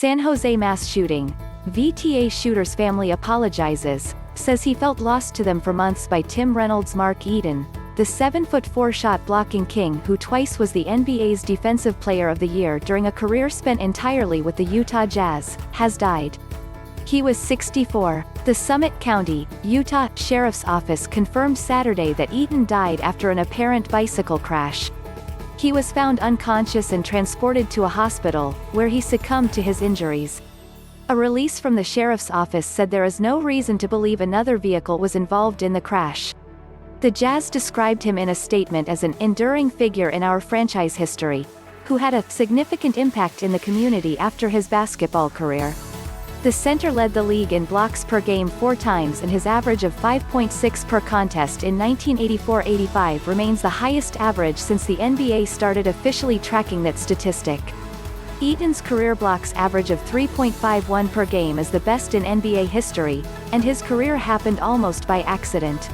San Jose mass shooting. VTA shooter's family apologizes, says he felt lost to them for months by Tim Reynolds. Mark Eaton, the 7'4" shot-blocking king who twice was the NBA's Defensive Player of the Year during a career spent entirely with the Utah Jazz, has died. He was 64. The Summit County, Utah, Sheriff's Office confirmed Saturday that Eaton died after an apparent bicycle crash. He was found unconscious and transported to a hospital, where he succumbed to his injuries. A release from the sheriff's office said there is no reason to believe another vehicle was involved in the crash. The Jazz described him in a statement as an enduring figure in our franchise history, who had a significant impact in the community after his basketball career. The center led the league in blocks per game 4 times, and his average of 5.6 per contest in 1984-85 remains the highest average since the NBA started officially tracking that statistic. Eaton's career blocks average of 3.51 per game is the best in NBA history, and his career happened almost by accident.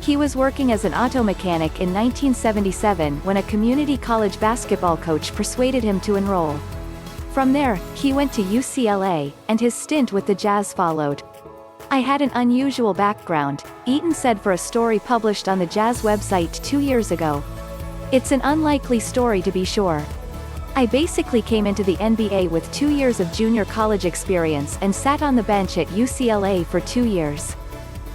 He was working as an auto mechanic in 1977 when a community college basketball coach persuaded him to enroll. From there, he went to UCLA, and his stint with the Jazz followed. "I had an unusual background," Eaton said for a story published on the Jazz website 2 years ago. "It's an unlikely story to be sure. I basically came into the NBA with 2 years of junior college experience and sat on the bench at UCLA for 2 years.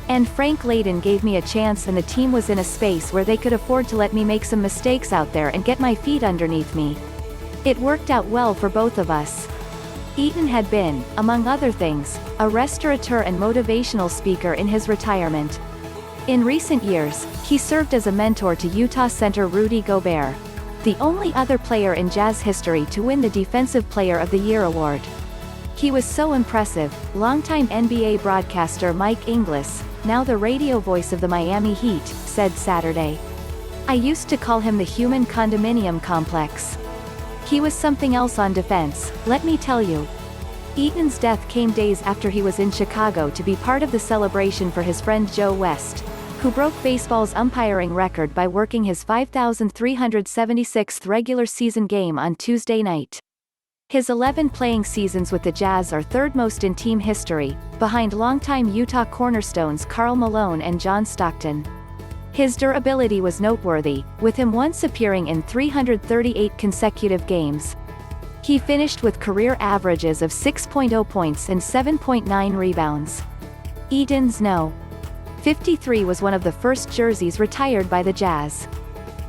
And Frank Layden gave me a chance, and the team was in a space where they could afford to let me make some mistakes out there and get my feet underneath me. It worked out well for both of us." Eaton had been, among other things, a restaurateur and motivational speaker in his retirement. In recent years, he served as a mentor to Utah center Rudy Gobert, the only other player in Jazz history to win the Defensive Player of the Year award. "He was so impressive," longtime NBA broadcaster Mike Inglis, now the radio voice of the Miami Heat, said Saturday. "I used to call him the human condominium complex. He was something else on defense, let me tell you." Eaton's death came days after he was in Chicago to be part of the celebration for his friend Joe West, who broke baseball's umpiring record by working his 5,376th regular season game on Tuesday night. His 11 playing seasons with the Jazz are third most in team history, behind longtime Utah cornerstones Karl Malone and John Stockton. His durability was noteworthy, with him once appearing in 338 consecutive games. He finished with career averages of 6.0 points and 7.9 rebounds. Eaton's No. 53 was one of the first jerseys retired by the Jazz.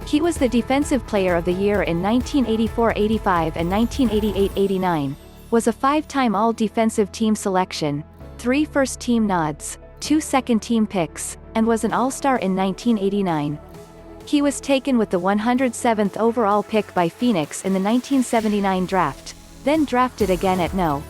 He was the Defensive Player of the Year in 1984-85 and 1988-89, was a 5-time All-Defensive Team selection, 3 first-team nods, 2 second-team picks, and was an All-Star in 1989. He was taken with the 107th overall pick by Phoenix in the 1979 draft, then drafted again at No.